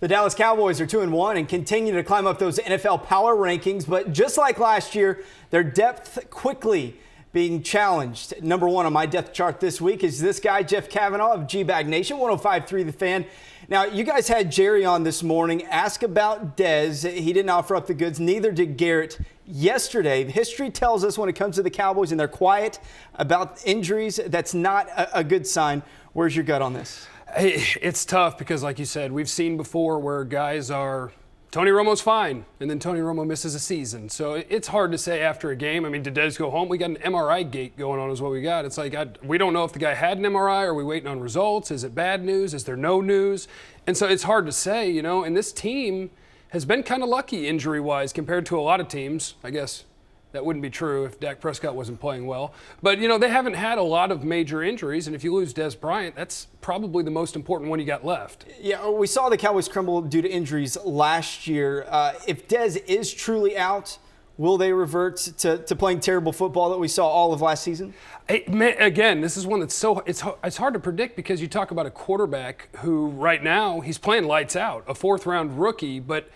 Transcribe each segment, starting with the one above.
The Dallas Cowboys are 2-1 and continue to climb up those NFL power rankings, but just like last year, their depth quickly being challenged. Number one on my depth chart this week is this guy, Jeff Cavanaugh of G-Bag Nation, 105.3 The Fan. Now, you guys had Jerry on this morning. Ask about Dez. He didn't offer up the goods. Neither did Garrett yesterday. History tells us when it comes to the Cowboys and they're quiet about injuries, that's not a good sign. Where's your gut on this? Hey, it's tough because, like you said, we've seen before where guys are Tony Romo's fine, and then Tony Romo misses a season. So it's hard to say after a game. I mean, did Dez go home? We got an MRI gate going on is what we got. It's like we don't know if the guy had an MRI. Are we waiting on results? Is it bad news? Is there no news? And so it's hard to say, you know, and this team has been kind of lucky injury-wise compared to a lot of teams. I guess that wouldn't be true if Dak Prescott wasn't playing well. But, you know, they haven't had a lot of major injuries, and if you lose Dez Bryant, that's probably the most important one you got left. Yeah, we saw the Cowboys crumble due to injuries last year. If Dez is truly out, will they revert to playing terrible football that we saw all of last season? Again, this is one that's it's hard to predict because you talk about a quarterback who right now he's playing lights out, a fourth-round rookie, but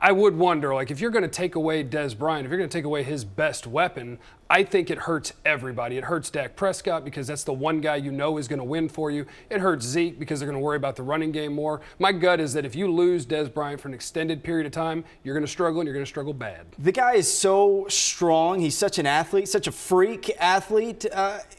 I would wonder, like, if you're going to take away Dez Bryant, if you're going to take away his best weapon, I think it hurts everybody. It hurts Dak Prescott because that's the one guy you know is going to win for you. It hurts Zeke because they're going to worry about the running game more. My gut is that if you lose Dez Bryant for an extended period of time, you're going to struggle, and you're going to struggle bad. The guy is so strong. He's such an athlete, such a freak athlete.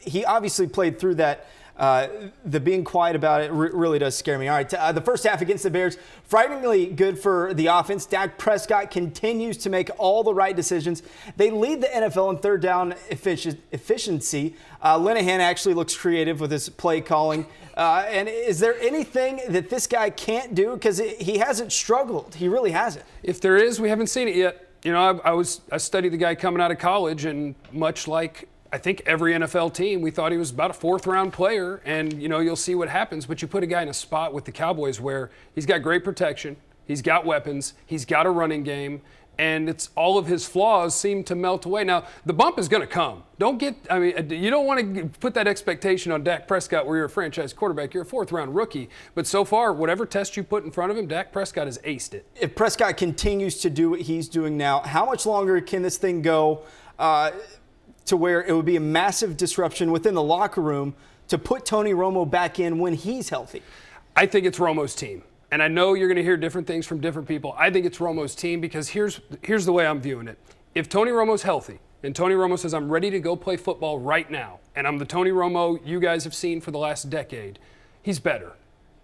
He obviously played through that. The being quiet about it really does scare me. All right, the first half against the Bears, frighteningly good for the offense. Dak Prescott continues to make all the right decisions. They lead the NFL in third down efficiency. Linehan actually looks creative with his play calling. And is there anything that this guy can't do? Because he hasn't struggled. He really hasn't. If there is, we haven't seen it yet. You know, I studied the guy coming out of college, and much like I think every NFL team, we thought he was about a fourth-round player, and, you know, you'll see what happens. But you put a guy in a spot with the Cowboys where he's got great protection, he's got weapons, he's got a running game, and it's all of his flaws seem to melt away. Now, the bump is going to come. You don't want to put that expectation on Dak Prescott where you're a franchise quarterback. You're a fourth-round rookie. But so far, whatever test you put in front of him, Dak Prescott has aced it. If Prescott continues to do what he's doing now, how much longer can this thing go to where it would be a massive disruption within the locker room to put Tony Romo back in when he's healthy? I think it's Romo's team. And I know you're going to hear different things from different people. I think it's Romo's team because here's the way I'm viewing it. If Tony Romo's healthy and Tony Romo says, I'm ready to go play football right now, and I'm the Tony Romo you guys have seen for the last decade, he's better.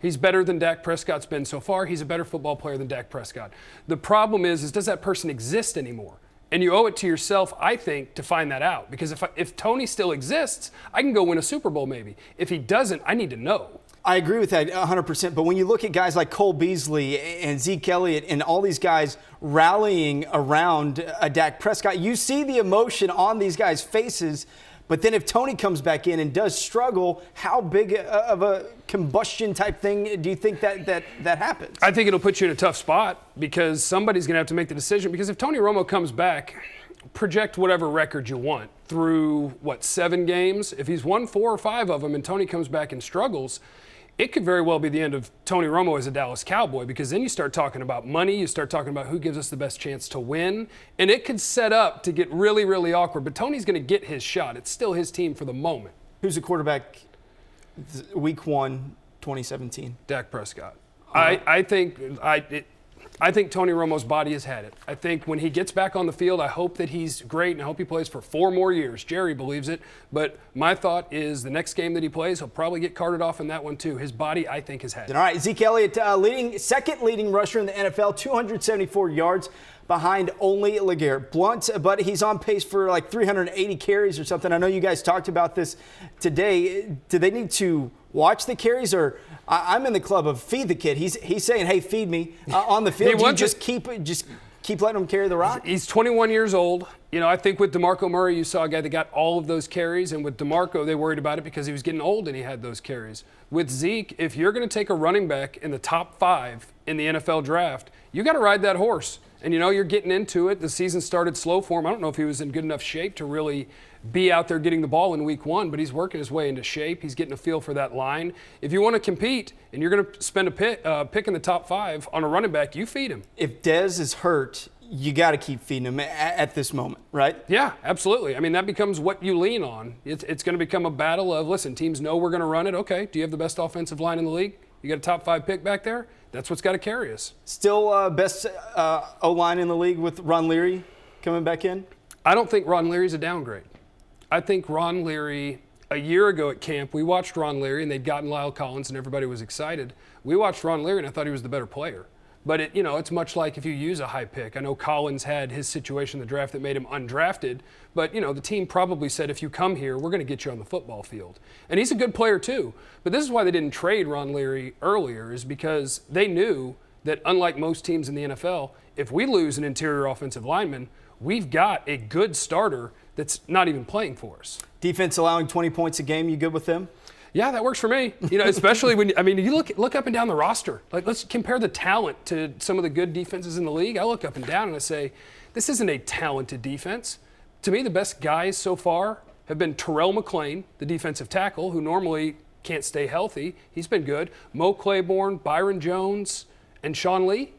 He's better than Dak Prescott's been so far. He's a better football player than Dak Prescott. The problem is does that person exist anymore? And you owe it to yourself, I think, to find that out. Because if Tony still exists, I can go win a Super Bowl maybe. If he doesn't, I need to know. I agree with that 100%. But when you look at guys like Cole Beasley and Zeke Elliott and all these guys rallying around Dak Prescott, you see the emotion on these guys' faces. But then if Tony comes back in and does struggle, how big of a combustion type thing do you think that happens? I think it'll put you in a tough spot because somebody's going to have to make the decision. Because if Tony Romo comes back, project whatever record you want through, 7 games? If he's won 4 or 5 of them and Tony comes back and struggles, it could very well be the end of Tony Romo as a Dallas Cowboy because then you start talking about money, you start talking about who gives us the best chance to win, and it could set up to get really, really awkward. But Tony's going to get his shot. It's still his team for the moment. Who's the quarterback week 1, 2017? Dak Prescott. I think Tony Romo's body has had it. I think when he gets back on the field, I hope that he's great, and I hope he plays for 4 more years. Jerry believes it. But my thought is the next game that he plays, he'll probably get carted off in that one too. His body, I think, has had it. All right, Zeke Elliott, second leading rusher in the NFL, 274 yards behind only LeGarrette Blount, but he's on pace for like 380 carries or something. I know you guys talked about this today. Do they need to watch the carries, or I'm in the club of feed the kid? He's saying, hey, feed me on the field. Do you just keep letting him carry the rock? He's 21 years old. You know, I think with DeMarco Murray, you saw a guy that got all of those carries, and with DeMarco, they worried about it because he was getting old and he had those carries. With Zeke, if you're going to take a running back in the top 5 in the NFL draft, you got to ride that horse. And, you're getting into it. The season started slow for him. I don't know if he was in good enough shape to really be out there getting the ball in week 1, but he's working his way into shape. He's getting a feel for that line. If you want to compete and you're going to spend a pick in the top 5 on a running back, you feed him. If Dez is hurt, you got to keep feeding him at this moment, right? Yeah, absolutely. I mean, that becomes what you lean on. It's going to become a battle of, listen, teams know we're going to run it. Okay, do you have the best offensive line in the league? You got a top 5 pick back there? That's what's got to carry us. Still best O-line in the league with Ron Leary coming back in? I don't think Ron Leary's a downgrade. I think Ron Leary, a year ago at camp, we watched Ron Leary, and they'd gotten Lyle Collins, and everybody was excited. We watched Ron Leary, and I thought he was the better player. But, it's much like if you use a high pick. I know Collins had his situation in the draft that made him undrafted, but, the team probably said, if you come here, we're going to get you on the football field. And he's a good player, too. But this is why they didn't trade Ron Leary earlier, is because they knew that, unlike most teams in the NFL, if we lose an interior offensive lineman, we've got a good starter that's not even playing for us. Defense allowing 20 points a game, you good with them? Yeah, that works for me. Especially when you look up and down the roster. Like, let's compare the talent to some of the good defenses in the league. I look up and down and I say, this isn't a talented defense. To me, the best guys so far have been Terrell McClain, the defensive tackle, who normally can't stay healthy. He's been good. Mo Claiborne, Byron Jones, and Sean Lee.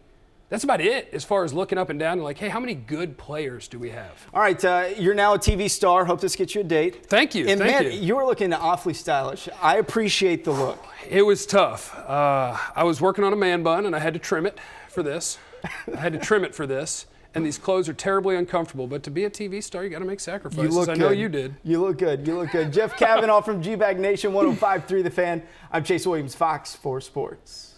That's about it as far as looking up and down and like, hey, how many good players do we have? All right, you're now a TV star. Hope this gets you a date. Thank you. And Thank man, you. you were looking awfully stylish. I appreciate the look. It was tough. I was working on a man bun, and I had to trim it for this. And these clothes are terribly uncomfortable. But to be a TV star, you got to make sacrifices. You look I good. know you did. You look good. You look good. Jeff Cavanaugh from G-Bag Nation, 105.3 The Fan. I'm Chase Williams, Fox 4 Sports.